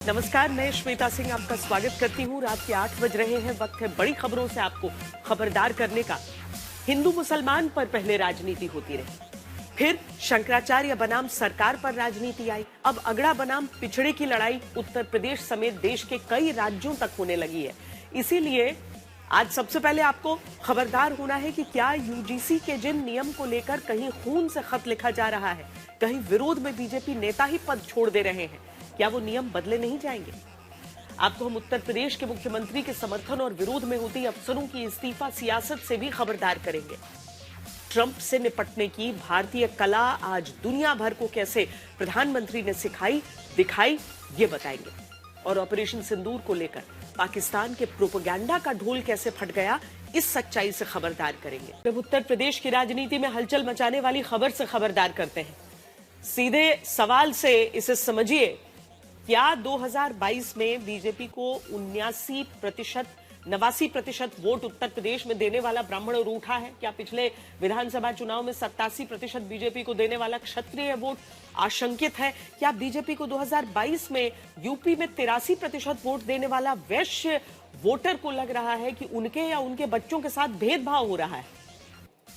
नमस्कार, मैं श्वेता सिंह आपका स्वागत करती हूँ। रात के 8 बज रहे हैं। वक्त है बड़ी खबरों से आपको खबरदार करने का। हिंदू मुसलमान पर पहले राजनीति होती रही, फिर शंकराचार्य बनाम सरकार पर राजनीति आई, अब अगड़ा बनाम पिछड़े की लड़ाई उत्तर प्रदेश समेत देश के कई राज्यों तक होने लगी है। इसीलिए आज सबसे पहले आपको खबरदार होना है कि क्या यूजीसी के जिन नियम को लेकर कहीं खून से खत लिखा जा रहा है, कहीं विरोध में बीजेपी नेता ही पद छोड़ दे रहे हैं, क्या वो नियम बदले नहीं जाएंगे? आपको हम उत्तर प्रदेश के मुख्यमंत्री के समर्थन और विरोध में होती अफसरों की इस्तीफा सियासत से भी खबरदार करेंगे। ट्रंप से निपटने की भारतीय कला आज दुनिया भर को कैसे प्रधानमंत्री ने सिखाई दिखाई, ये बताएंगे। और ऑपरेशन सिंदूर को लेकर पाकिस्तान के प्रोपेगेंडा का ढोल कैसे फट गया, इस सच्चाई से खबरदार करेंगे। जब उत्तर प्रदेश की राजनीति में हलचल मचाने वाली खबर से खबरदार करते हैं, सीधे सवाल से इसे समझिए। क्या 2022 में बीजेपी को 89% वोट उत्तर प्रदेश में देने वाला ब्राह्मण रूठा है? क्या पिछले विधानसभा चुनाव में 87% बीजेपी को देने वाला क्षत्रिय वोट आशंकित है? क्या बीजेपी को 2022 में यूपी में 83% वोट देने वाला वैश्य वोटर को लग रहा है कि उनके या उनके बच्चों के साथ भेदभाव हो रहा है?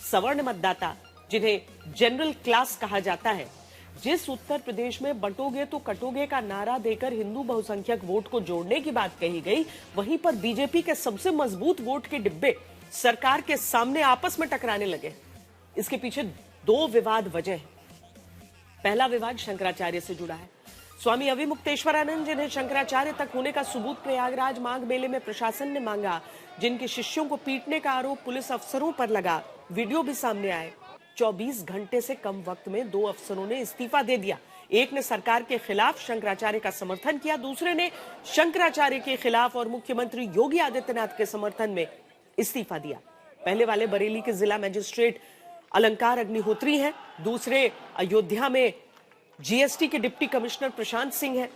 सवर्ण मतदाता, जिन्हें जनरल क्लास कहा जाता है, जिस उत्तर प्रदेश में बंटोगे तो कटोगे का नारा देकर हिंदू बहुसंख्यक वोट को जोड़ने की बात कही गई, वहीं पर बीजेपी के सबसे मजबूत वोट के डिब्बे सरकार के सामने आपस में टकराने लगे। इसके पीछे दो विवाद वजह है। पहला विवाद शंकराचार्य से जुड़ा है। स्वामी अविमुक्तेश्वरानंद, जिन्हें शंकराचार्य तक होने का सबूत प्रयागराज माघ मेले में प्रशासन ने मांगा, जिनके शिष्यों को पीटने का आरोप पुलिस अफसरों पर लगा, वीडियो भी सामने आए। 24 घंटे से कम वक्त में 2 अफसरों ने इस्तीफा दे दिया। एक ने सरकार के खिलाफ शंकराचार्य का समर्थन किया, दूसरे ने शंकराचार्य के खिलाफ और मुख्यमंत्री योगी आदित्यनाथ के समर्थन में इस्तीफा दिया। पहले वाले बरेली के जिला मजिस्ट्रेट अलंकार अग्निहोत्री हैं, दूसरे अयोध्या में जीएसटी के डिप्टी कमिश्नर प्रशांत सिंह हैं।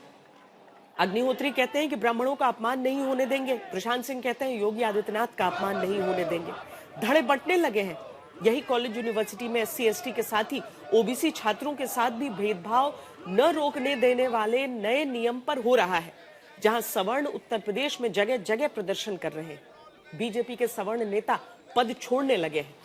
अग्निहोत्री कहते हैं कि ब्राह्मणों का अपमान नहीं होने देंगे, प्रशांत सिंह कहते हैं योगी आदित्यनाथ का अपमान नहीं होने देंगे। धड़े बंटने लगे हैं। यही कॉलेज यूनिवर्सिटी में एससी एसटी के साथ ही ओबीसी छात्रों के साथ भी भेदभाव न रोकने देने वाले नए नियम पर हो रहा है, जहां सवर्ण उत्तर प्रदेश में जगह जगह प्रदर्शन कर रहे हैं। बीजेपी के सवर्ण नेता पद छोड़ने लगे हैं।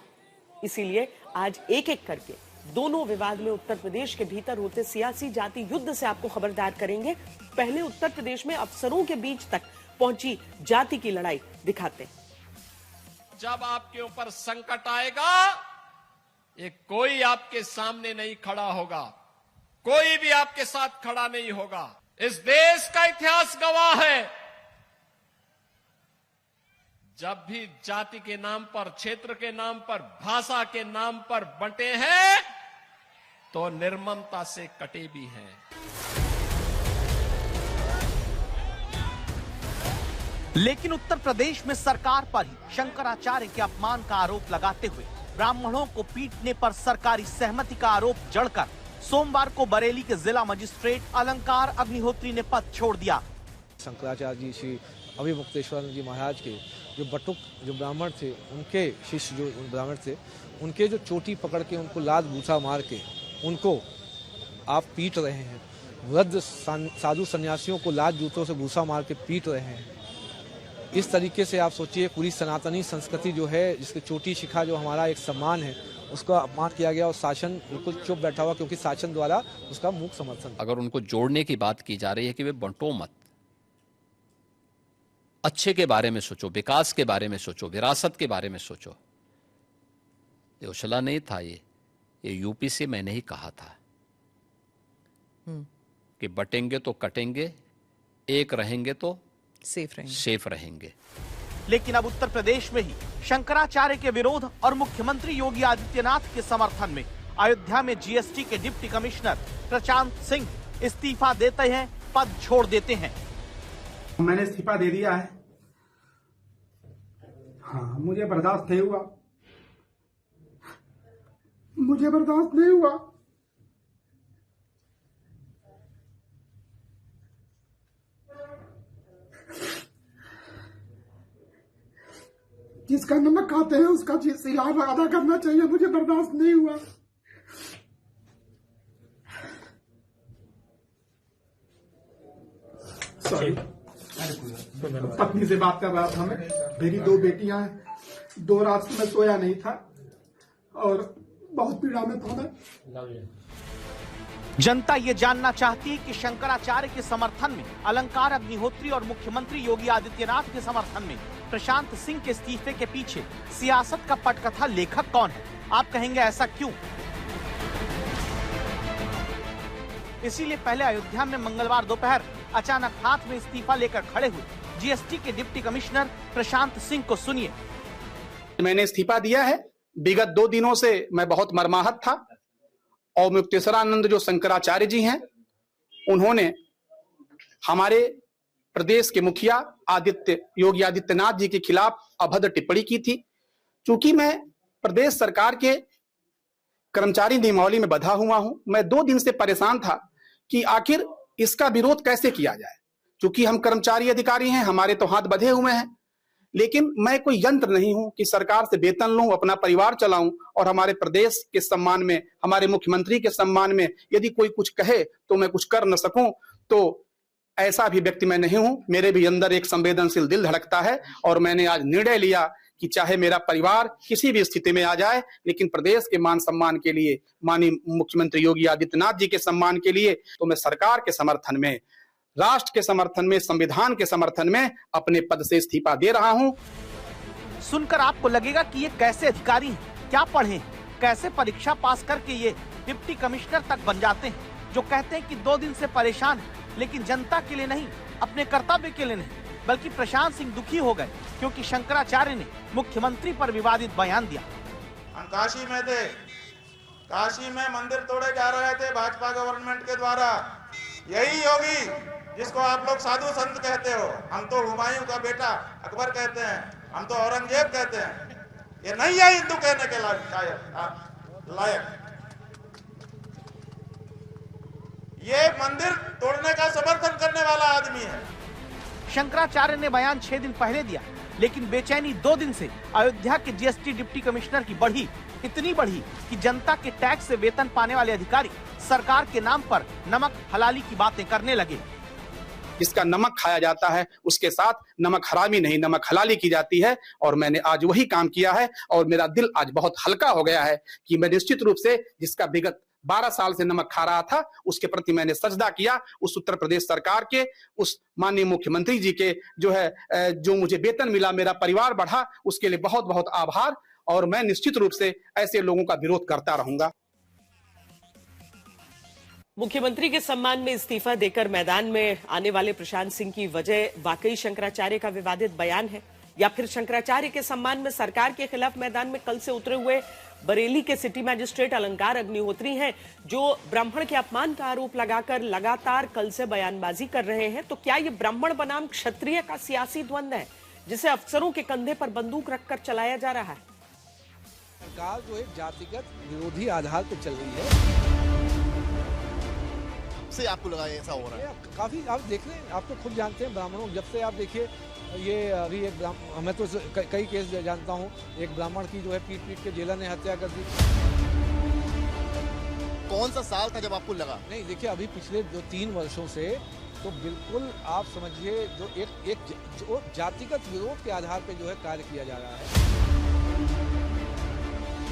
इसीलिए आज एक एक करके दोनों विवाद में उत्तर प्रदेश के भीतर होते सियासी जाति युद्ध से आपको खबरदार करेंगे। पहले उत्तर प्रदेश में अफसरों के बीच तक पहुंची जाति की लड़ाई दिखाते हैं। जब आपके ऊपर संकट आएगा, ये कोई आपके सामने नहीं खड़ा होगा, कोई भी आपके साथ खड़ा नहीं होगा। इस देश का इतिहास गवाह है, जब भी जाति के नाम पर, क्षेत्र के नाम पर, भाषा के नाम पर बंटे हैं, तो निर्ममता से कटे भी हैं। लेकिन उत्तर प्रदेश में सरकार पर ही शंकराचार्य के अपमान का आरोप लगाते हुए ब्राह्मणों को पीटने पर सरकारी सहमति का आरोप जड़कर सोमवार को बरेली के जिला मजिस्ट्रेट अलंकार अग्निहोत्री ने पद छोड़ दिया। शंकराचार्य जी, श्री अविमुक्तेश्वरानंद जी महाराज के जो बटुक जो ब्राह्मण थे, उनके शिष्य जो ब्राह्मण थे, उनके जो चोटी पकड़ के उनको लात घूसा मार के उनको आप पीट रहे हैं। वृद्ध साधु सन्यासियों को लात जूतों से घूसा मार के पीट रहे हैं। इस तरीके से आप सोचिए, पूरी सनातनी संस्कृति जो है, जिसके चोटी शिखा जो हमारा एक सम्मान है, उसका अपमान किया गया और शासन बिल्कुल चुप बैठा हुआ, क्योंकि शासन द्वारा उसका मूक समर्थन। अगर उनको जोड़ने की बात की जा रही है कि वे बंटो मत, अच्छे के बारे में सोचो, विकास के बारे में सोचो, विरासत के बारे में सोचो। ये उछला नहीं था, ये यूपी से मैंने ही कहा था कि बटेंगे तो कटेंगे, एक रहेंगे तो सेफ रहेंगे। लेकिन अब उत्तर प्रदेश में ही शंकराचार्य के विरोध और मुख्यमंत्री योगी आदित्यनाथ के समर्थन में अयोध्या में जीएसटी के डिप्टी कमिश्नर प्रशांत सिंह इस्तीफा देते हैं, पद छोड़ देते हैं। मैंने इस्तीफा दे दिया है। हाँ, मुझे बर्दाश्त नहीं हुआ, मुझे बर्दाश्त नहीं हुआ। जिसका नमक खाते हैं उसका सिलाब अदा करना चाहिए, मुझे बर्दाश्त नहीं हुआ। सॉरी, पत्नी से बात कर रहा था मैं। मेरी 2 बेटियां हैं, 2 रात से मैं सोया नहीं था और बहुत पीड़ा में था मैं। जनता ये जानना चाहती है कि शंकराचार्य के समर्थन में अलंकार अग्निहोत्री और मुख्यमंत्री योगी आदित्यनाथ के समर्थन में प्रशांत सिंह के इस्तीफे के पीछे सियासत का पटकथा लेखक कौन है? आप कहेंगे ऐसा क्यों? इसीलिए पहले अयोध्या में मंगलवार दोपहर अचानक हाथ में इस्तीफा लेकर खड़े हुए जीएसटी के डिप्टी कमिश्नर प्रशांत सिंह को सुनिए। मैंने इस्तीफा दिया है। विगत 2 दिनों से मैं बहुत मर्माहत था और मुक्तेश्वरानंद जो शंकराचार्य जी हैं, उन्होंने हमारे प्रदेश के मुखिया योगी आदित्यनाथ जी के खिलाफ अभद्र टिप्पणी की थी। चूंकि मैं प्रदेश सरकार के कर्मचारी नियमावली में बंधा हुआ हूं, मैं 2 दिन से परेशान था कि आखिर इसका विरोध कैसे किया जाए। चूंकि हम कर्मचारी अधिकारी हैं, हमारे तो हाथ बंधे हुए हैं, लेकिन मैं कोई यंत्र नहीं हूं कि सरकार से वेतन लूं, अपना परिवार चलाऊं और हमारे प्रदेश के सम्मान में, हमारे मुख्यमंत्री के सम्मान में यदि कोई कुछ कहे तो मैं कुछ कर न सकूं। तो ऐसा भी व्यक्ति मैं नहीं हूं। मेरे भी अंदर एक संवेदनशील दिल धड़कता है और मैंने आज निर्णय लिया कि चाहे मेरा परिवार किसी भी स्थिति में आ जाए, लेकिन प्रदेश के मान सम्मान के लिए, माननीय मुख्यमंत्री योगी आदित्यनाथ जी के सम्मान के लिए, तो मैं सरकार के समर्थन में, राष्ट्र के समर्थन में, संविधान के समर्थन में अपने पद से इस्तीफा दे रहा हूं। सुनकर आपको लगेगा कि ये कैसे अधिकारी हैं, क्या पढ़े, कैसे परीक्षा पास करके ये डिप्टी कमिश्नर तक बन जाते हैं, जो कहते हैं कि 2 दिन से परेशान है, लेकिन जनता के लिए नहीं, अपने कर्तव्य के लिए नहीं। बल्कि प्रशांत सिंह दुखी हो गए क्योंकि शंकराचार्य ने मुख्यमंत्री पर विवादित बयान दिया। हम काशी में थे, काशी में मंदिर तोड़े जा रहे थे भाजपा गवर्नमेंट के द्वारा। यही योगी जिसको आप लोग साधु संत कहते हो, हम तो हुमायूं का बेटा अकबर कहते हैं, हम तो औरंगजेब कहते हैं, ये नहीं है हिंदू कहने के लायक। ये मंदिर तोड़ने का समर्थन करने वाला आदमी है। शंकराचार्य ने बयान 6 दिन पहले दिया, लेकिन बेचैनी 2 दिन से अयोध्या के जीएसटी डिप्टी कमिश्नर की बढ़ी, इतनी बढ़ी कि जनता के टैक्स से वेतन पाने वाले अधिकारी सरकार के नाम पर नमक हलाली की बातें करने लगे। जिसका नमक खाया जाता है उसके साथ नमक हरामी नहीं, नमक हलाली की जाती है। और मैंने आज वही काम किया है और मेरा दिल आज बहुत हल्का हो गया है कि मैं निश्चित रूप से जिसका विगत 12 साल से नमक खा रहा था, उसके प्रति मैंने सजदा किया। उस उत्तर प्रदेश सरकार के, उस माननीय मुख्यमंत्री जी के जो मुझे वेतन मिला, मेरा परिवार बढ़ा, उसके लिए बहुत बहुत आभार। और मैं निश्चित रूप से ऐसे लोगों का विरोध करता रहूंगा। मुख्यमंत्री के सम्मान में इस्तीफा देकर मैदान में आने वाले प्रशांत सिंह की वजह वाकई शंकराचार्य का विवादित बयान है, या फिर शंकराचार्य के सम्मान में सरकार के खिलाफ मैदान में कल से उतरे हुए बरेली के सिटी मजिस्ट्रेट अलंकार अग्निहोत्री हैं, जो ब्राह्मण के अपमान का आरोप लगाकर लगातार कल से बयानबाजी कर रहे हैं। तो क्या ये ब्राह्मण बनाम क्षत्रिय का सियासी द्वंद्व है, जिसे अफसरों के कंधे पर बंदूक रखकर चलाया जा रहा है? सरकार जो एक जातिगत विरोधी आधार पर चल रही है, से आपको लगा ऐसा हो रहा है? काफी आप देख रहे हैं, आप तो खुद जानते हैं, ब्राह्मणों जब से आप देखिए, ये अभी एक मैं तो कई केस जानता हूँ, एक ब्राह्मण की जो है पीट के जेलर ने हत्या कर दी। कौन सा साल था जब आपको लगा? नहीं देखिए, अभी पिछले 2-3 वर्षों से तो बिल्कुल आप समझिए जो एक जातिगत विरोध के आधार पे जो है कार्य किया जा रहा है।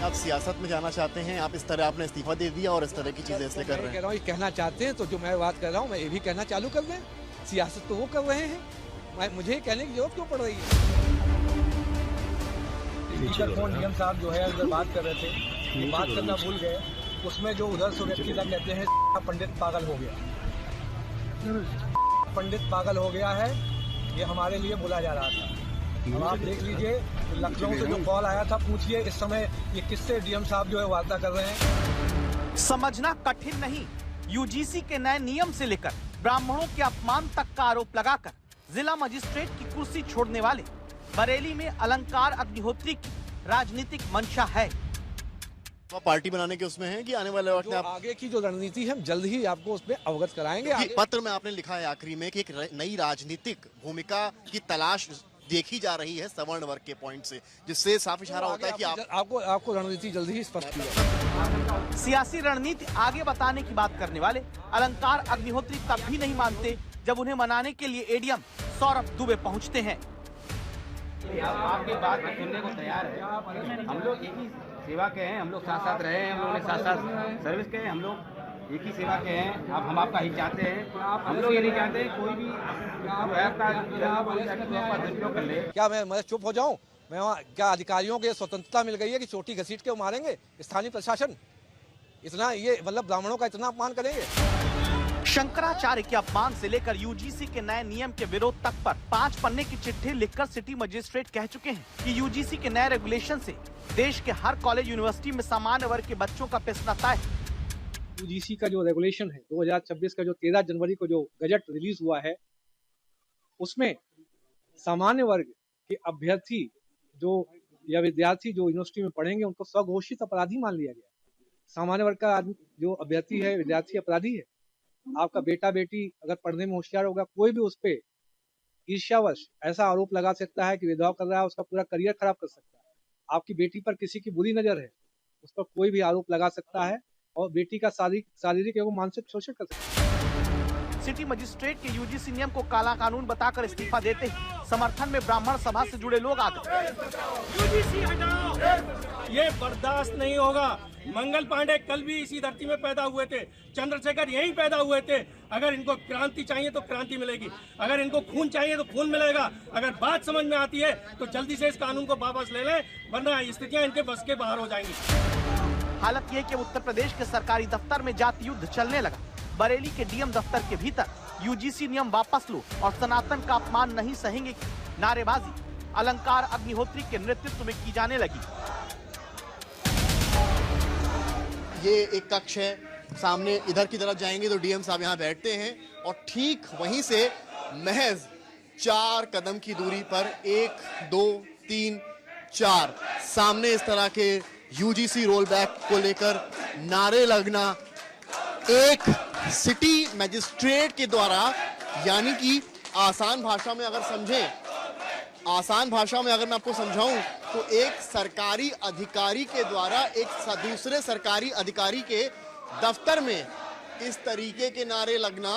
आप सियासत में जाना चाहते हैं, आप इस तरह आपने इस्तीफा दे दिया और इस तरह की चीजें इसलिए कर रहे हैं? कह रहा हूँ, ये कहना चाहते हैं तो जो मैं बात कर रहा हूँ मैं ये भी कहना चालू कर दें। सियासत तो वो कर रहे हैं, मुझे कहने की जरूरत क्यों पड़ रही है? फोन डीएम साहब जो है अगर बात कर रहे थे, बात करना भूल गए, उसमें जो उधर से व्यक्ति था कहते हैं पंडित पागल हो गया, पंडित पागल हो गया है, ये हमारे लिए बोला जा रहा था। अब आप देख लीजिए, लखनऊ से जो कॉल आया था, पूछिए इस समय ये किससे डीएम साहब जो है वार्ता कर रहे हैं। समझना कठिन नहीं, यूजीसी के नए नियम से लेकर ब्राह्मणों के अपमान तक का आरोप लगाकर जिला मजिस्ट्रेट की कुर्सी छोड़ने वाले बरेली में अलंकार अग्निहोत्री की राजनीतिक मंशा है। तो पार्टी बनाने के उसमें है कि आने वाले वक्त में आप आगे की जो रणनीति है हम जल्द ही आपको उसमें अवगत कराएंगे। पत्र में आपने लिखा है आखिरी में कि एक नई राजनीतिक भूमिका की तलाश देखी जा रही है सवर्ण वर्ग के पॉइंट से, जिससे साफ इशारा होता है कि आपको रणनीति जल्दी ही स्पष्ट की जाएगी। सियासी रणनीति आगे बताने की बात करने वाले अलंकार अग्निहोत्री तब भी नहीं मानते जब उन्हें मनाने के लिए एडीएम सौरभ दुबे पहुंचते हैं। आपकी बात सुनने को तैयार है। हम लोग एक ही सेवा के हैं, हम लोग साथ साथ रहे हैं, हम लोगों ने साथ साथ सर्विस के हैं, हम लोग एक ही सेवा के हैं। अब हम आपका ही चाहते हैं, हम लोग ये नहीं चाहते कोई भी जो है आपका दुरुपयोग कर ले। क्या मैं चुप हो जाऊं? मैं वहाँ क्या अधिकारियों के स्वतंत्रता मिल गई है कि चोटी घसीट के मारेंगे? स्थानीय प्रशासन इतना ये मतलब ब्राह्मणों का इतना अपमान करेंगे? शंकराचार्य के अपमान से लेकर यूजीसी के नए नियम के विरोध तक पर 5 पन्ने की चिट्ठी लिखकर सिटी मजिस्ट्रेट कह चुके हैं कि यूजीसी के नए रेगुलेशन से देश के हर कॉलेज यूनिवर्सिटी में सामान्य वर्ग के बच्चों का पिसना तय है। यूजीसी का जो रेगुलेशन है 2026 का जो 13 जनवरी को जो गजट रिलीज हुआ है, उसमें सामान्य वर्ग के अभ्यर्थी जो या विद्यार्थी जो यूनिवर्सिटी में पढ़ेंगे उनको स्वघोषित अपराधी मान लिया गया। सामान्य वर्ग का जो अभ्यर्थी है, विद्यार्थी अपराधी है। आपका बेटा बेटी अगर पढ़ने में होशियार होगा, कोई भी उस पे ईर्ष्यावश ऐसा आरोप लगा सकता है कि भेदभाव कर रहा है, उसका पूरा करियर खराब कर सकता है। आपकी बेटी पर किसी की बुरी नजर है, उस पर कोई भी आरोप लगा सकता है और बेटी का शारीरिक एवं मानसिक शोषण कर सकता है। सिटी मजिस्ट्रेट के यूजीसी नियम को काला कानून बताकर इस्तीफा देते ही समर्थन में ब्राह्मण सभा से जुड़े लोग आ गए। यूजीसी हटाओ, ये बर्दाश्त नहीं होगा। मंगल पांडे कल भी इसी धरती में पैदा हुए थे, चंद्रशेखर यहीं पैदा हुए थे। अगर इनको क्रांति चाहिए तो क्रांति मिलेगी, अगर इनको खून चाहिए तो खून मिलेगा। अगर बात समझ में आती है तो जल्दी से इस कानून को वापस ले लें, वरना स्थितियां इनके बस के बाहर हो जाएंगी। हालत ये कि उत्तर प्रदेश के सरकारी दफ्तर में जाति युद्ध चलने लगा। बरेली के डीएम दफ्तर के भीतर यूजीसी नियम वापस लो और सनातन का अपमान नहीं सहेंगे की नारेबाजी अलंकार अग्निहोत्री के नेतृत्व में की जाने लगी। ये एक कक्ष है, सामने इधर की तरफ जाएंगे तो डीएम साहब यहाँ बैठते हैं और ठीक वहीं से महज 4 कदम की दूरी पर 1, 2, 3, 4 सामने इस तरह के यूजीसी रोल बैक को लेकर नारे लगना एक सिटी मजिस्ट्रेट के द्वारा, यानी कि आसान भाषा में अगर समझें, आसान भाषा में अगर मैं आपको समझाऊं तो एक सरकारी अधिकारी के द्वारा एक दूसरे सरकारी अधिकारी के दफ्तर में इस तरीके के नारे लगना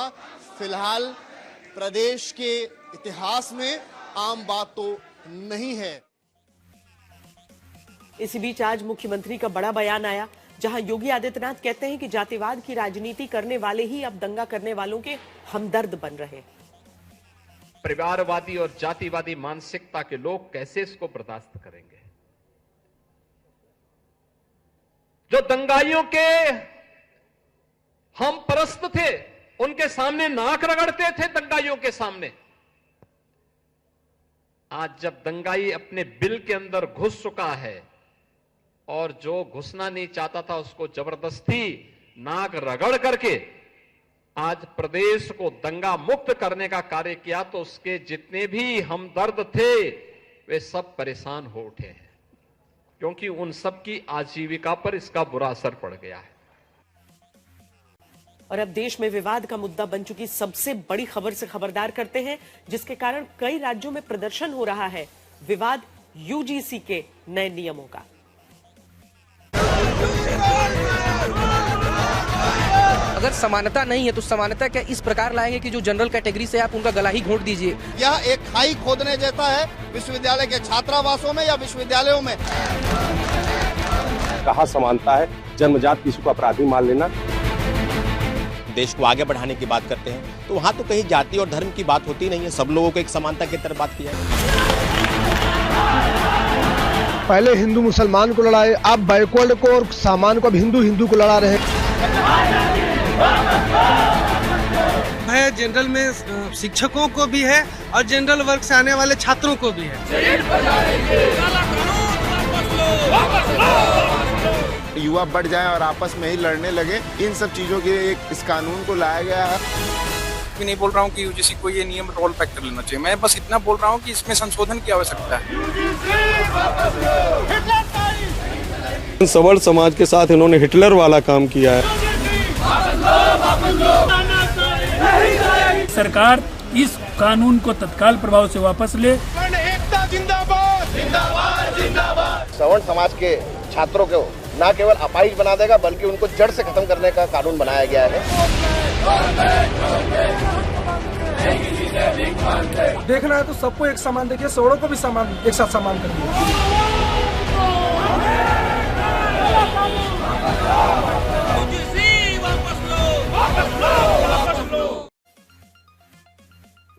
फिलहाल प्रदेश के इतिहास में आम बात तो नहीं है। इसी बीच आज मुख्यमंत्री का बड़ा बयान आया, जहां योगी आदित्यनाथ कहते हैं कि जातिवाद की राजनीति करने वाले ही अब दंगा करने वालों के हमदर्द बन रहे हैं। परिवारवादी और जातिवादी मानसिकता के लोग कैसे इसको बर्दाश्त करेंगे? जो दंगाइयों के हम परस्त थे, उनके सामने नाक रगड़ते थे दंगाइयों के सामने। आज जब दंगाई अपने बिल के अंदर घुस चुका है और जो घुसना नहीं चाहता था उसको जबरदस्ती नाक रगड़ करके आज प्रदेश को दंगा मुक्त करने का कार्य किया, तो उसके जितने भी हमदर्द थे वे सब परेशान हो उठे हैं, क्योंकि उन सब की आजीविका पर इसका बुरा असर पड़ गया है। और अब देश में विवाद का मुद्दा बन चुकी सबसे बड़ी खबर से खबरदार करते हैं, जिसके कारण कई राज्यों में प्रदर्शन हो रहा है। विवाद यूजीसी के नए नियमों का। अगर समानता नहीं है तो समानता क्या इस प्रकार लाएंगे कि जो जनरल कैटेगरी से आप उनका गला ही घोंट दीजिए? यह एक खाई खोदने जैसा है विश्वविद्यालय के छात्रावासों में या विश्वविद्यालयों में। कहाँ समानता है? जन्मजात किसी को अपराधी मान लेना। देश को आगे बढ़ाने की बात करते हैं तो वहाँ तो कहीं जाति और धर्म की बात होती नहीं है, सब लोगों को एक समानता की तरफ बात किया है। पहले हिंदू मुसलमान को लड़ाए, अब बैकवर्ड को और सामान को अब हिंदू को लड़ा रहे। है जनरल में शिक्षकों को भी है और जनरल वर्ग से आने वाले छात्रों को भी है। युवा बढ़ जाए और आपस में ही लड़ने लगे, इन सब चीजों के इस कानून को लाया गया है। मैं नहीं बोल रहा हूँ कि यूजीसी को ये नियम रोल बैक कर लेना चाहिए, मैं बस इतना बोल रहा हूँ कि इसमें संशोधन की आवश्यकता है। सवर्ण समाज के साथ इन्होंने हिटलर वाला काम किया है। सरकार इस कानून को तत्काल प्रभाव से वापस ले। जिंदाबाद जिंदाबाद जिंदाबाद। सवर्ण समाज के छात्रों को न केवल अपाहिज बना देगा बल्कि उनको जड़ से खत्म करने का कानून बनाया गया है। देखना है तो सबको एक समान देखिए, सवर्णों को भी समान एक साथ समान करिए।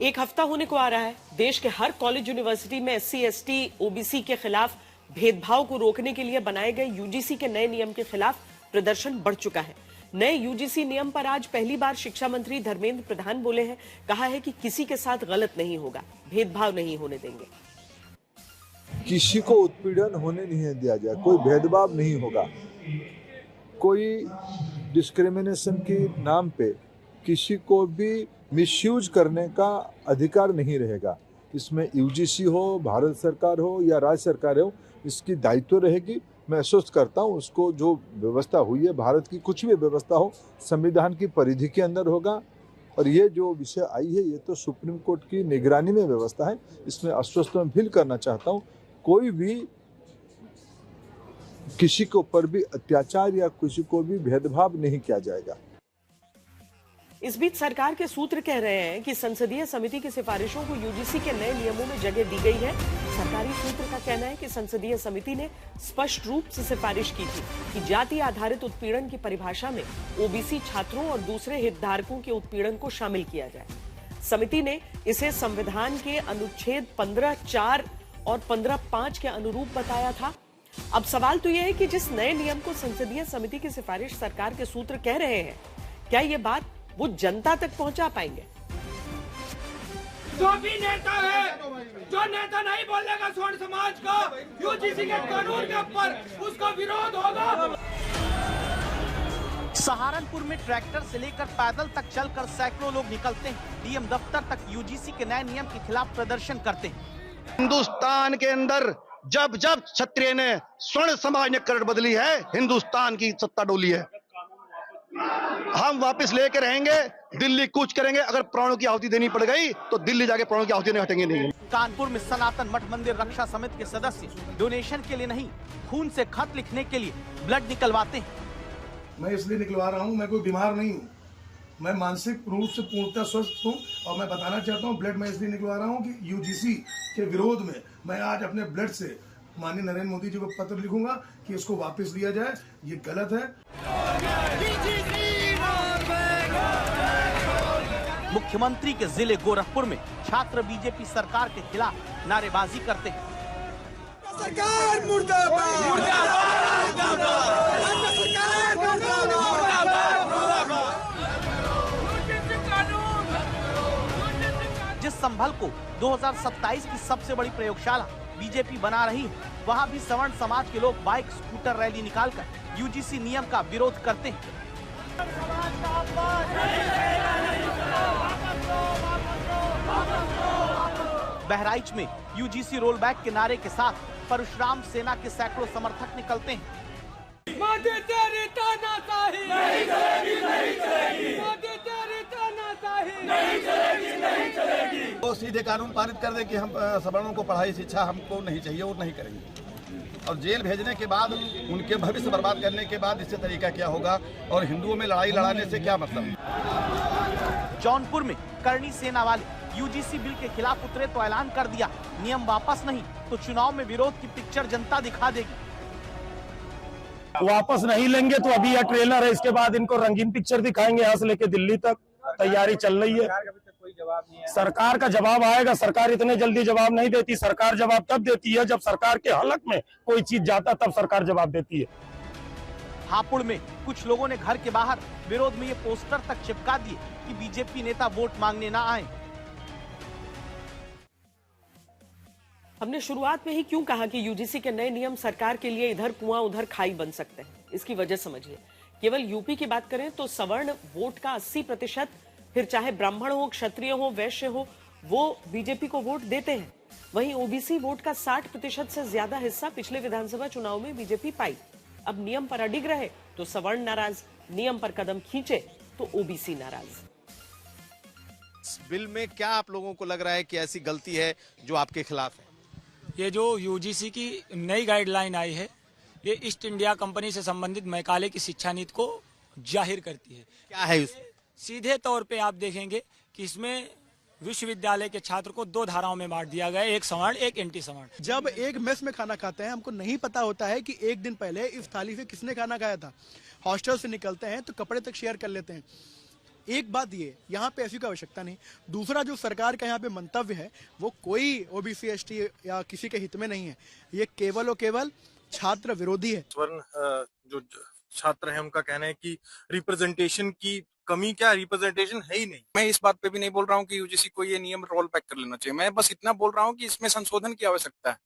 एक हफ्ता होने को आ रहा है, देश के हर कॉलेज यूनिवर्सिटी में SC, ST, OBC के खिलाफ भेदभाव को रोकने के लिए बनाए गए UGC के नए नियम के खिलाफ प्रदर्शन बढ़ चुका है। नए UGC नियम पर आज पहली बार शिक्षा मंत्री धर्मेंद्र प्रधान बोले हैं। कहा है कि किसी के साथ गलत नहीं होगा, भेदभाव नहीं होने देंगे। किसी को उत्पीड़न होने नहीं दिया जाए, कोई भेदभाव नहीं होगा, कोई डिस्क्रिमिनेशन के नाम पे किसी को भी मिसयूज करने का अधिकार नहीं रहेगा। इसमें UGC हो, भारत सरकार हो या राज्य सरकार हो, इसकी दायित्व रहेगी। मैं आश्वस्त करता हूँ, उसको जो व्यवस्था हुई है भारत की, कुछ भी व्यवस्था हो, संविधान की परिधि के अंदर होगा। और ये जो विषय आई है ये तो सुप्रीम कोर्ट की निगरानी में व्यवस्था है। इसमें आश्वस्त मैं फील करना चाहता हूँ, कोई भी किसी के ऊपर भी अत्याचार या किसी को भी भेदभाव नहीं किया जाएगा। इस बीच सरकार के सूत्र कह रहे हैं कि संसदीय समिति की सिफारिशों को UGC के नए नियमों में जगह दी गई है। सरकारी सूत्र का कहना है कि संसदीय समिति ने स्पष्ट रूप से सिफारिश की थी कि जाति आधारित उत्पीड़न की परिभाषा में OBC छात्रों और दूसरे हितधारकों के उत्पीड़न को शामिल किया जाए। समिति ने इसे संविधान के अनुच्छेद 15(4) और 15(5) के अनुरूप बताया था। अब सवाल तो यह है कि जिस नए नियम को संसदीय समिति की सिफारिश सरकार के सूत्र कह रहे हैं, क्या ये बात वो जनता तक पहुंचा पाएंगे? जो भी नेता है, जो नेता नहीं बोलेगा स्वर्ण समाज को UGC के कानून के ऊपर, उसका विरोध होगा। सहारनपुर में ट्रैक्टर से लेकर पैदल तक चलकर सैकड़ों लोग निकलते हैं। DM दफ्तर तक UGC के नए नियम के खिलाफ प्रदर्शन करते हैं। हिंदुस्तान के अंदर जब जब क्षत्रिय ने स्वर्ण समाज ने करवट बदली है, हिंदुस्तान की सत्ता डोली है। हम वापस लेके रहेंगे, दिल्ली कूच करेंगे। अगर प्राणों की आहुति देनी पड़ गई तो दिल्ली जाके प्राणों की आहुति नहीं हटेंगे नहीं। कानपुर में सनातन मठ मंदिर रक्षा समिति के सदस्य डोनेशन के लिए नहीं, खून से खत लिखने के लिए ब्लड निकलवाते हैं। मैं इसलिए निकलवा रहा हूँ, मैं कोई बीमार नहीं हूँ, मैं मानसिक रूप से पूर्णतः स्वस्थ हूँ। और मैं बताना चाहता हूँ, ब्लड मैं इसलिए निकलवा रहा हूँ कि UGC के विरोध में मैं आज अपने ब्लड से माननीय नरेंद्र मोदी जी को पत्र लिखूंगा कि इसको वापस लिया जाए। ये गलत है। मुख्यमंत्री के जिले गोरखपुर में छात्र बीजेपी सरकार के खिलाफ नारेबाजी करते हैं। सरकार मुर्दाबाद, मुर्दाबाद, मुर्दाबाद, सरकार मुर्दाबाद, मुर्दाबाद। जिस संभल को 2027 की सबसे बड़ी प्रयोगशाला बीजेपी बना रही है, वहां भी सवर्ण समाज के लोग बाइक स्कूटर रैली निकालकर UGC नियम का विरोध करते हैं। बहराइच में UGC रोल बैक के नारे के साथ परशुराम सेना के सैकड़ों समर्थक निकलते हैं। मोदी तेरी तानाशाही नहीं चलेगी, नहीं चलेगी। मोदी तेरी तानाशाही नहीं चलेगी, नहीं चलेगी। वो सीधे कानून पारित कर दे कि हम सवर्णों को पढ़ाई शिक्षा हमको नहीं चाहिए और नहीं करेंगे। और जेल भेजने के बाद उनके भविष्य बर्बाद करने के बाद इससे तरीका क्या होगा और हिंदुओं में लड़ाई लड़ाने से क्या मतलब। जौनपुर में करणी सेना वाले UGC बिल के खिलाफ उतरे तो ऐलान कर दिया, नियम वापस नहीं तो चुनाव में विरोध की पिक्चर जनता दिखा देगी। वापस नहीं लेंगे तो अभी यह ट्रेलर है, इसके बाद इनको रंगीन पिक्चर दिखाएंगे यहाँ से लेके दिल्ली तक। तैयारी चल रही है, सरकार का जवाब आएगा। सरकार इतने जल्दी जवाब नहीं देती, सरकार जवाब तब देती है जब सरकार के हलक में कोई चीज जाता, तब सरकार जवाब देती है। हापुड़ में कुछ लोगों ने घर के बाहर विरोध में ये पोस्टर तक चिपका दिए कि बीजेपी नेता वोट मांगने ना आए। हमने शुरुआत में ही क्यों कहा कि UGC के नए नियम सरकार के लिए इधर कुआं उधर खाई बन सकते हैं, इसकी वजह समझिए। केवल यूपी की बात करें तो सवर्ण वोट का 80%, फिर चाहे ब्राह्मण हो, क्षत्रिय हो, वैश्य हो, वो बीजेपी को वोट देते हैं। वहीं OBC वोट का 60% से ज्यादा हिस्सा पिछले विधानसभा चुनाव में बीजेपी पाई। अब नियम पर अडिग रहे तो सवर्ण नाराज, नियम पर कदम खींचे तो OBC नाराज। इस बिल में क्या आप लोगों को लग रहा है कि ऐसी गलती है जो आपके खिलाफ है? ये जो यूजीसी की नई गाइडलाइन आई है, ये ईस्ट इंडिया कंपनी से संबंधित मैकाले की शिक्षा नीति को जाहिर करती है। क्या है उसमें? सीधे तौर पे आप देखेंगे कि इसमें विश्वविद्यालय के छात्र को 2 धाराओं में बांट दिया गया है, एक सवर्ण एक एंटी सवर्ण। जब एक मेस में खाना खाते हैं, हमको नहीं पता होता है कि एक दिन पहले इस थाली से किसने खाना खाया था। हॉस्टल से निकलते हैं तो कपड़े तक शेयर कर लेते हैं। एक बात ये, यहाँ पे ऐसी कोई आवश्यकता नहीं। दूसरा, जो सरकार का यहाँ पे मंतव्य है वो कोई ओबीसी एसटी या किसी के हित में नहीं है, ये केवल और केवल छात्र विरोधी है। स्वर्ण जो छात्र हैं उनका कहना है कि रिप्रेजेंटेशन की कमी, क्या रिप्रेजेंटेशन है ही नहीं। मैं इस बात पे भी नहीं बोल रहा हूँ कि यूजीसी को ये नियम रोल बैक कर लेना चाहिए। मैं बस इतना बोल रहा हूँ कि इसमें संशोधन की आवश्यकता है।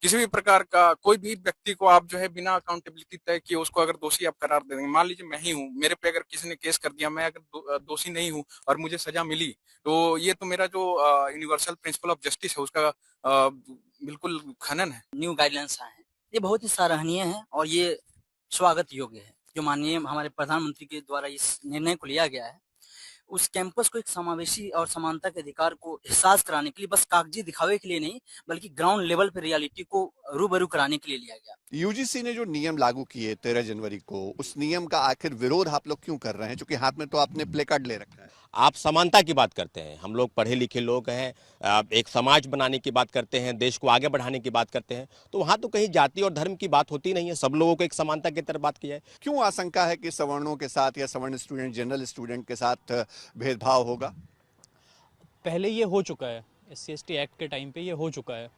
किसी भी प्रकार का कोई भी व्यक्ति को आप जो है बिना अकाउंटेबिलिटी तय किए उसको अगर दोषी आप करार दे देंगे। मान लीजिए मैं ही हूँ, मेरे पे अगर किसी ने केस कर दिया, मैं अगर दोषी नहीं हूँ और मुझे सजा मिली, तो ये तो मेरा जो यूनिवर्सल प्रिंसिपल ऑफ जस्टिस है उसका बिल्कुल खनन है। न्यू गाइडलाइंस आए हैं, ये बहुत ही सराहनीय है और ये स्वागत योग्य है। जो माननीय हमारे प्रधानमंत्री के द्वारा इस निर्णय को लिया गया है, उस कैंपस को एक समावेशी और समानता के अधिकार को एहसास कराने के लिए, बस कागजी दिखावे के लिए नहीं बल्कि ग्राउंड लेवल पर रियलिटी को रूबरू कराने के लिए लिया गया। यूजीसी ने जो नियम लागू किए 13 जनवरी को, उस नियम का आखिर विरोध आप लोग क्यों कर रहे हैं? क्योंकि हाथ में तो आपने प्ले कार्ड ले रखा है। आप समानता की बात करते हैं, हम लोग पढ़े लिखे लोग हैं, एक समाज बनाने की बात करते हैं, देश को आगे बढ़ाने की बात करते हैं, तो वहाँ तो कहीं जाति और धर्म की बात होती नहीं है। सब लोगों को एक समानता की तरफ बात की है। क्यों आशंका है कि सवर्णों के साथ या सवर्ण स्टूडेंट जनरल स्टूडेंट के साथ भेदभाव होगा? पहले ये हो चुका है, SC/ST एक्ट के टाइम पे ये हो चुका है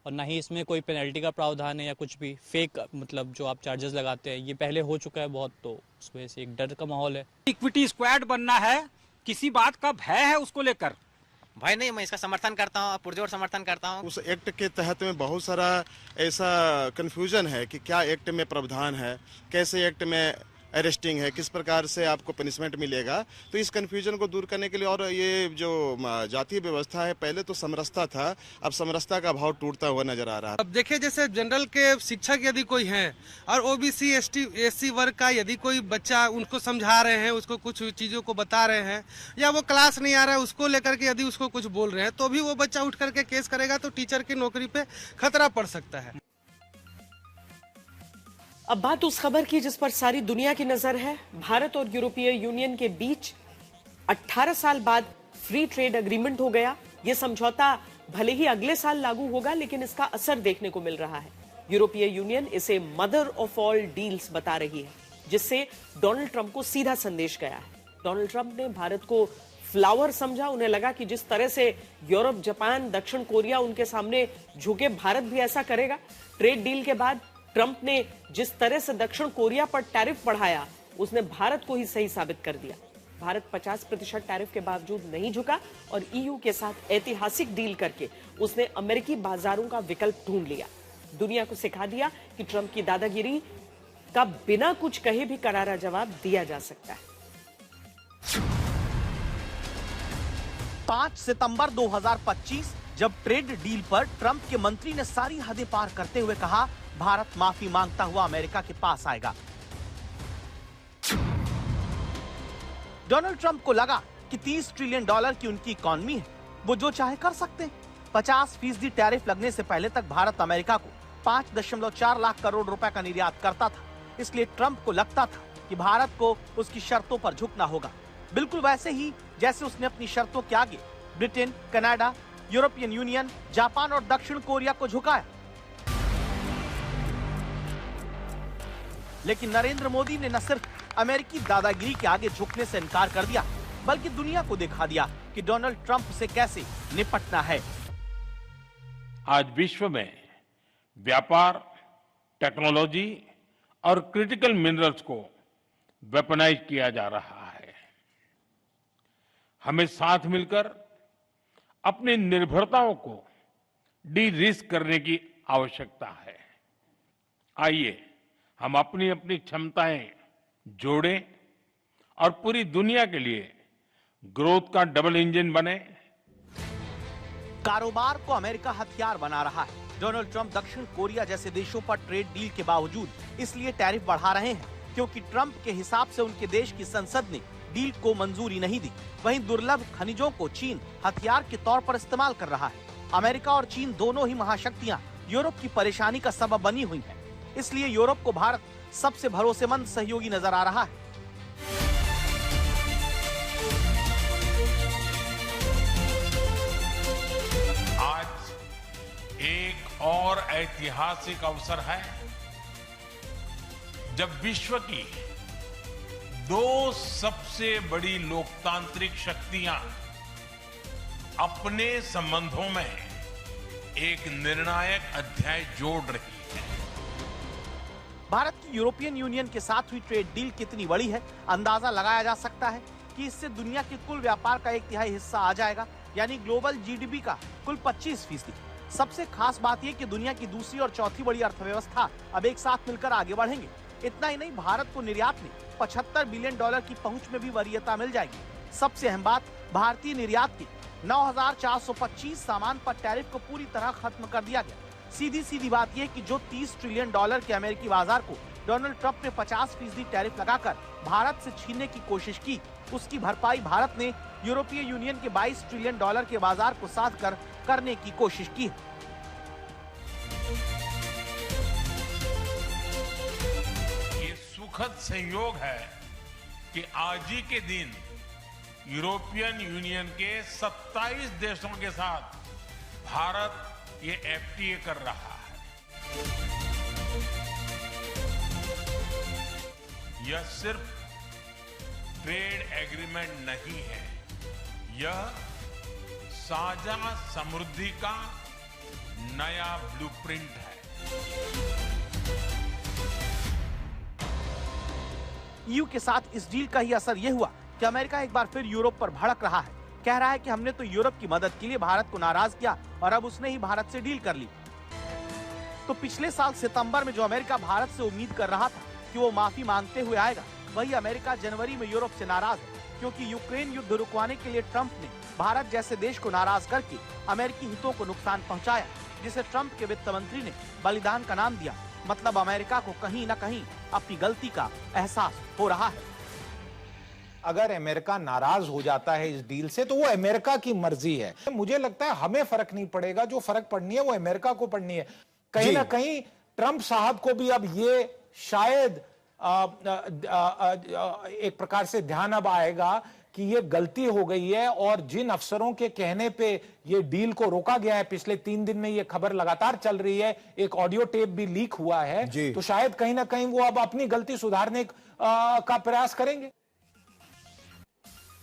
और ना ही इसमें कोई पेनल्टी का प्रावधान है या कुछ भी फेक, मतलब जो आप चार्जेस लगाते हैं, ये पहले हो चुका है बहुत, तो उस वजह से एक डर का माहौल है। इक्विटी स्क्वाड बनना है, किसी बात का भय है उसको लेकर? भाई नहीं, मैं इसका समर्थन करता हूँ, पुरजोर समर्थन करता हूँ। उस एक्ट के तहत में बहुत सारा ऐसा कंफ्यूजन है कि क्या एक्ट में प्रावधान है, कैसे एक्ट में अरेस्टिंग है, किस प्रकार से आपको पनिशमेंट मिलेगा। तो इस कंफ्यूजन को दूर करने के लिए, और ये जो जातीय व्यवस्था है, पहले तो समरसता था, अब समरसता का भाव टूटता हुआ नजर आ रहा है। अब देखिए, जैसे जनरल के शिक्षक यदि कोई हैं और ओबीसी SC वर्ग का यदि कोई बच्चा उनको समझा रहे हैं, उसको कुछ चीजों को बता रहे हैं, या वो क्लास नहीं आ रहा है उसको लेकर के यदि उसको कुछ बोल रहे हैं, तो भी वो बच्चा उठ करके केस करेगा तो टीचर की नौकरी पे खतरा पड़ सकता है। अब बात उस खबर की जिस पर सारी दुनिया की नजर है। भारत और यूरोपीय यूनियन के बीच 18 साल बाद फ्री ट्रेड एग्रीमेंट हो गया। यह समझौता भले ही अगले साल लागू होगा, लेकिन इसका असर देखने को मिल रहा है। यूरोपीय यूनियन इसे मदर ऑफ ऑल डील्स बता रही है, जिससे डोनाल्ड ट्रंप को सीधा संदेश गया है। डोनाल्ड ट्रंप ने भारत को फ्लावर समझा। उन्हें लगा कि जिस तरह से यूरोप, जापान, दक्षिण कोरिया उनके सामने झुके, भारत भी ऐसा करेगा। ट्रेड डील के बाद ट्रंप ने जिस तरह से दक्षिण कोरिया पर टैरिफ बढ़ाया, उसने भारत को ही सही साबित कर दिया। भारत 50% टैरिफ के बावजूद नहीं झुका और EU के साथ ऐतिहासिक डील करके उसने अमेरिकी बाजारों का विकल्प ढूंढ लिया। दुनिया को सिखा दिया कि ट्रंप की दादागिरी का बिना कुछ कहे भी करारा जवाब दिया जा सकता है। 5 सितंबर 2025 जब ट्रेड डील पर ट्रंप के मंत्री ने सारी हदें पार करते हुए कहा, भारत माफी मांगता हुआ अमेरिका के पास आएगा। डोनाल्ड ट्रंप को लगा कि $30 ट्रिलियन की उनकी इकॉनमी है, वो जो चाहे कर सकते हैं। 50% टैरिफ लगने से पहले तक भारत अमेरिका को 5.4 लाख करोड़ रुपए का निर्यात करता था। इसलिए ट्रंप को लगता था कि भारत को उसकी शर्तों पर झुकना होगा, बिल्कुल वैसे ही जैसे उसने अपनी शर्तों के आगे Britain, Canada, European union, Japan और दक्षिण कोरिया को झुकाया। लेकिन नरेंद्र मोदी ने न सिर्फ अमेरिकी दादागिरी के आगे झुकने से इनकार कर दिया, बल्कि दुनिया को दिखा दिया कि डोनाल्ड ट्रंप से कैसे निपटना है। आज विश्व में व्यापार, टेक्नोलॉजी और क्रिटिकल मिनरल्स को वेपनाइज किया जा रहा है। हमें साथ मिलकर अपनी निर्भरताओं को डी रिस्क करने की आवश्यकता है। आइए हम अपनी अपनी क्षमताएं जोड़ें और पूरी दुनिया के लिए ग्रोथ का डबल इंजन बने। कारोबार को अमेरिका हथियार बना रहा है। डोनाल्ड ट्रंप दक्षिण कोरिया जैसे देशों पर ट्रेड डील के बावजूद इसलिए टैरिफ बढ़ा रहे हैं क्योंकि ट्रंप के हिसाब से उनके देश की संसद ने डील को मंजूरी नहीं दी। वहीं दुर्लभ खनिजों को चीन हथियार के तौर पर इस्तेमाल कर रहा है। अमेरिका और चीन दोनों ही महाशक्तियां यूरोप की परेशानी का सबब बनी हुई है। इसलिए यूरोप को भारत सबसे भरोसेमंद सहयोगी नजर आ रहा है। आज एक और ऐतिहासिक अवसर है जब विश्व की दो सबसे बड़ी लोकतांत्रिक शक्तियां अपने संबंधों में एक निर्णायक अध्याय जोड़ रही है। भारत की यूरोपियन यूनियन के साथ हुई ट्रेड डील कितनी बड़ी है, अंदाजा लगाया जा सकता है कि इससे दुनिया के कुल व्यापार का 1/3 हिस्सा आ जाएगा, यानी ग्लोबल जीडीपी का कुल 25%। सबसे खास बात यह कि दुनिया की दूसरी और चौथी बड़ी अर्थव्यवस्था अब एक साथ मिलकर आगे बढ़ेंगे। इतना ही नहीं, भारत को निर्यात में $75 बिलियन की पहुंच में भी वरीयता मिल जाएगी। सबसे अहम बात, भारतीय निर्यात के 9,425 सामान पर टैरिफ को पूरी तरह खत्म कर दिया गया। सीधी बात यह कि जो $30 ट्रिलियन के अमेरिकी बाजार को डोनाल्ड ट्रंप ने 50% टैरिफ लगाकर भारत से छीनने की कोशिश की, उसकी भरपाई भारत ने यूरोपीय यूनियन के $22 ट्रिलियन के बाजार को साध कर करने की कोशिश की है। ये सुखद संयोग है कि आज ही के दिन यूरोपियन यूनियन के 27 देशों के साथ भारत ये एफटीए कर रहा है। यह सिर्फ ट्रेड एग्रीमेंट नहीं है, यह साझा समृद्धि का नया ब्लूप्रिंट है। ईयू के साथ इस डील का ही असर यह हुआ कि अमेरिका एक बार फिर यूरोप पर भड़क रहा है। कह रहा है कि हमने तो यूरोप की मदद के लिए भारत को नाराज किया और अब उसने ही भारत से डील कर ली। तो पिछले साल सितंबर में जो अमेरिका भारत से उम्मीद कर रहा था कि वो माफी मांगते हुए आएगा, वही अमेरिका जनवरी में यूरोप से नाराज है, क्योंकि यूक्रेन युद्ध रुकवाने के लिए ट्रंप ने भारत जैसे देश को नाराज करके अमेरिकी हितों को नुकसान पहुंचाया, जिसे ट्रंप के वित्त मंत्री ने बलिदान का नाम दिया। मतलब अमेरिका को कहीं न कहीं अपनी गलती का एहसास हो रहा है। अगर अमेरिका नाराज हो जाता है इस डील से तो वो अमेरिका की मर्जी है। मुझे लगता है हमें फर्क नहीं पड़ेगा, जो फर्क पड़नी है वो अमेरिका को पड़नी है। कहीं ना कहीं ट्रंप साहब को भी अब ये शायद एक प्रकार से ध्यान अब आएगा कि ये गलती हो गई है, और जिन अफसरों के कहने पे ये डील को रोका गया है, पिछले 3 दिन में ये खबर लगातार चल रही है, एक ऑडियो टेप भी लीक हुआ है, तो शायद कहीं ना कहीं वो अब अपनी गलती सुधारने का प्रयास करेंगे।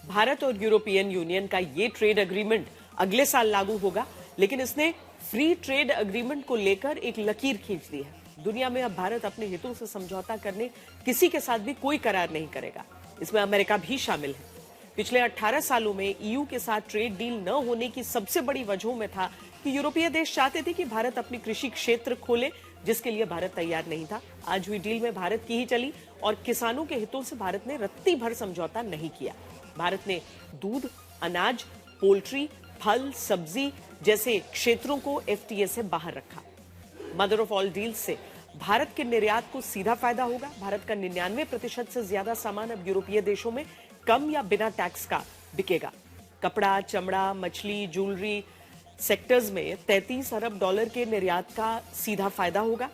भारत और यूरोपियन यूनियन का ये ट्रेड एग्रीमेंट अगले साल लागू होगा, लेकिन इसने फ्री ट्रेड एग्रीमेंट को लेकर एक लकीर खींच दी है। दुनिया में अब भारत अपने हितों से समझौता करने किसी के साथ भी कोई करार नहीं करेगा। इसमें अमेरिका भी शामिल है। पिछले 18 सालों में ईयू के साथ ट्रेड डील न होने की सबसे बड़ी वजहों में था कि यूरोपीय देश चाहते थे कि भारत अपनी कृषि क्षेत्र खोले, जिसके लिए भारत तैयार नहीं था। आज हुई डील में भारत की ही चली और किसानों के हितों से भारत ने रत्ती भर समझौता नहीं किया। भारत ने दूध, अनाज, पोल्ट्री, फल, सब्जी जैसे क्षेत्रों को एफटीए से बाहर रखा। मदर ऑफ ऑल डील्स से भारत के निर्यात को सीधा फायदा होगा। भारत का 99% से ज्यादा सामान अब यूरोपीय देशों में कम या बिना टैक्स का बिकेगा। कपड़ा, चमड़ा, मछली, ज्वेलरी सेक्टर्स में $33 अरब के निर्यात का सीधा फायदा होगा।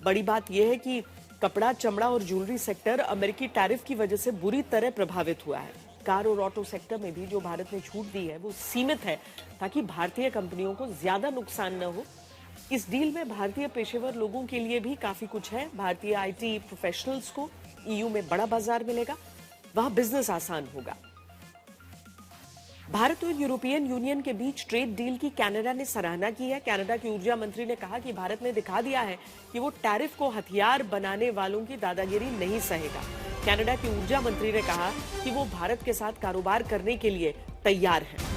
बड़ी बात यह है कि कपड़ा, चमड़ा और ज्वेलरी सेक्टर अमेरिकी टैरिफ की वजह से बुरी तरह प्रभावित हुआ है। कार और ऑटो सेक्टर में भी जो भारत ने छूट दी है वो सीमित है, ताकि भारतीय कंपनियों को ज्यादा नुकसान न हो। इस डील में भारतीय पेशेवर लोगों के लिए भी काफी कुछ है। भारतीय आईटी प्रोफेशनल्स को ईयू में बड़ा बाजार मिलेगा, वहां बिजनेस आसान होगा। भारत और यूरोपियन यूनियन के बीच ट्रेड डील की कनाडा ने सराहना की है। कनाडा की ऊर्जा मंत्री ने कहा कि भारत ने दिखा दिया है कि वो टैरिफ को हथियार बनाने वालों की दादागिरी नहीं सहेगा। कनाडा की ऊर्जा मंत्री ने कहा कि वो भारत के साथ कारोबार करने के लिए तैयार हैं।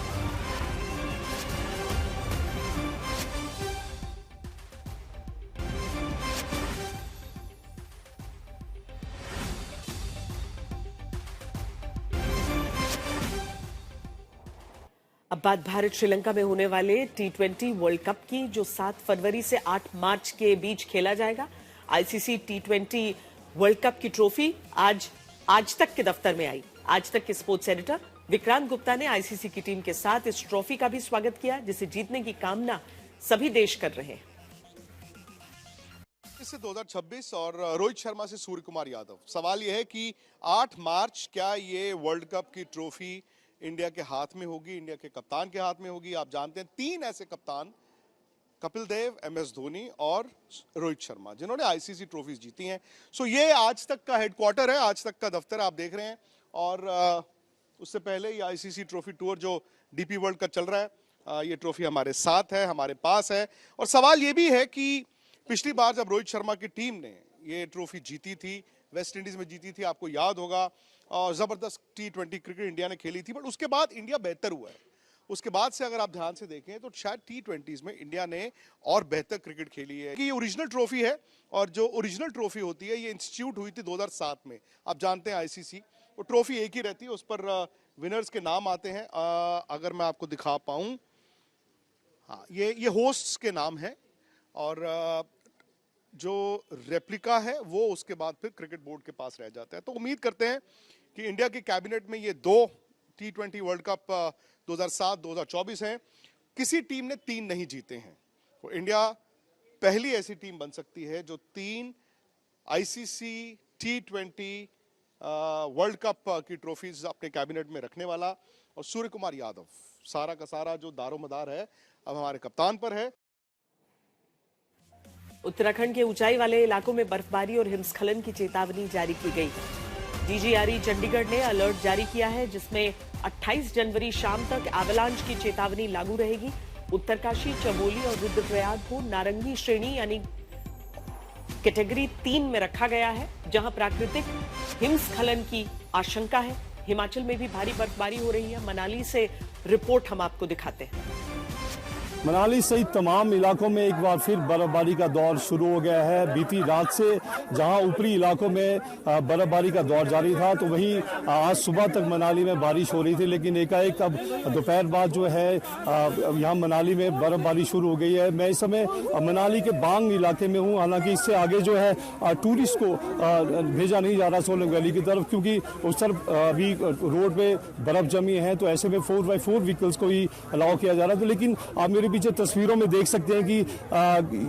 अब बात भारत श्रीलंका में होने वाले T20 वर्ल्ड कप की, जो 7 फरवरी से 8 मार्च के बीच खेला जाएगा। आईसीसी T20 वर्ल्ड कप की ट्रॉफी आज तक के दफ्तर में आई। आज तक के स्पोर्ट्स एडिटर विक्रांत गुप्ता ने आईसीसी की टीम के साथ इस ट्रॉफी का भी स्वागत किया, जिसे जीतने की कामना सभी देश कर रहे हैं। वापिस से 2026 और रोहित शर्मा से सूर्य कुमार यादव। सवाल यह है कि 8 मार्च क्या ये वर्ल्ड कप की ट्रॉफी इंडिया के हाथ में होगी, इंडिया के कप्तान के हाथ में होगी। आप जानते हैं 3 ऐसे कप्तान, कपिल देव, MS धोनी और रोहित शर्मा, जिन्होंने आईसीसी ट्रॉफीज जीती हैं। सो ये आज तक का हेडक्वार्टर है, आज तक का दफ्तर आप देख रहे हैं। और उससे पहले ये आईसीसी ट्रॉफी टूर जो डीपी वर्ल्ड का चल रहा है, ये ट्रॉफी हमारे साथ है, हमारे पास है। और सवाल ये भी है कि पिछली बार जब रोहित शर्मा की टीम ने ये ट्रॉफी जीती थी, वेस्ट इंडीज में जीती थी, आपको याद होगा, और जबरदस्त T20 क्रिकेट इंडिया ने खेली थी। बट उसके बाद इंडिया बेहतर हुआ है। उसके बाद से अगर आप ध्यान से देखें तो शायद T20s में इंडिया ने और बेहतर क्रिकेट खेली है। ये ओरिजिनल ट्रॉफी है, और जो ओरिजिनल ट्रॉफी होती है ये इंस्टीट्यूट हुई थी 2007 में। आप जानते हैं आईसीसी, वो ट्रॉफी एक ही रहती है, उस पर विनर्स के नाम आते हैं। अगर मैं आपको दिखा पाऊँ, हाँ, ये होस्ट्स के नाम है, और जो रेप्लिका है वो उसके बाद फिर क्रिकेट बोर्ड के पास रह जाता है। तो उम्मीद करते हैं कि इंडिया की कैबिनेट में ये 2 T20 वर्ल्ड कप 2007, 2024 हैं। किसी टीम ने 3 नहीं जीते हैं। तो इंडिया पहली ऐसी टीम बन सकती है जो 3 आईसीसी T20 वर्ल्ड कप की ट्रॉफीज अपने कैबिनेट में रखने वाला। और सूर्य कुमार यादव, सारा का सारा जो दारोमदार है अब हमारे कप्तान पर है। उत्तराखंड के ऊंचाई वाले इलाकों में बर्फबारी और हिमस्खलन की चेतावनी जारी की गई। DGRE चंडीगढ़ ने अलर्ट जारी किया है, जिसमें 28 जनवरी शाम तक एवलांच की चेतावनी लागू रहेगी। उत्तरकाशी, चमोली और रुद्रप्रयाग को नारंगी श्रेणी यानी कैटेगरी 3 में रखा गया है, जहां प्राकृतिक हिमस्खलन की आशंका है। हिमाचल में भी भारी बर्फबारी हो रही है। मनाली से रिपोर्ट हम आपको दिखाते हैं। मनाली सहित तमाम इलाकों में एक बार फिर बर्फबारी का दौर शुरू हो गया है। बीती रात से जहां ऊपरी इलाकों में बर्फबारी का दौर जारी था, तो वहीं आज सुबह तक मनाली में बारिश हो रही थी, लेकिन एकाएक अब दोपहर बाद जो है यहां मनाली में बर्फबारी शुरू हो गई है। मैं इस समय मनाली के बांग इलाके में हूं। हालांकि इससे आगे जो है टूरिस्ट को भेजा नहीं जा रहा सोलंग वैली की तरफ, क्योंकि उस तरफ अभी रोड पे बर्फ जमी है, तो ऐसे में 4x4 व्हीकल्स को ही अलाउ किया जा रहा था। लेकिन आप मेरे पीछे तस्वीरों में देख सकते हैं कि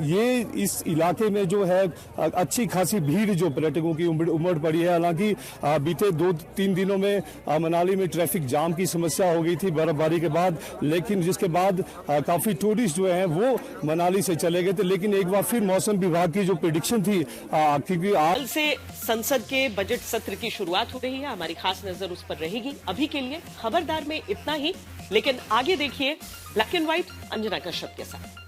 ये इस इलाके में जो है अच्छी खासी भीड़ जो पर्यटकों की उमड़ पड़ी है। हालांकि बीते 2-3 दिनों में मनाली में ट्रैफिक जाम की समस्या हो गई थी बर्फबारी के बाद, लेकिन जिसके बाद काफी टूरिस्ट जो हैं वो मनाली से चले गए थे। लेकिन एक बार फिर मौसम विभाग की जो प्रेडिक्शन थी, क्योंकि कल से संसद के बजट सत्र की शुरुआत हो रही है, हमारी खास नजर उस पर रहेगी। अभी के लिए खबरदार में इतना ही, लेकिन आगे देखिए black and white Anjana Kashyap के साथ।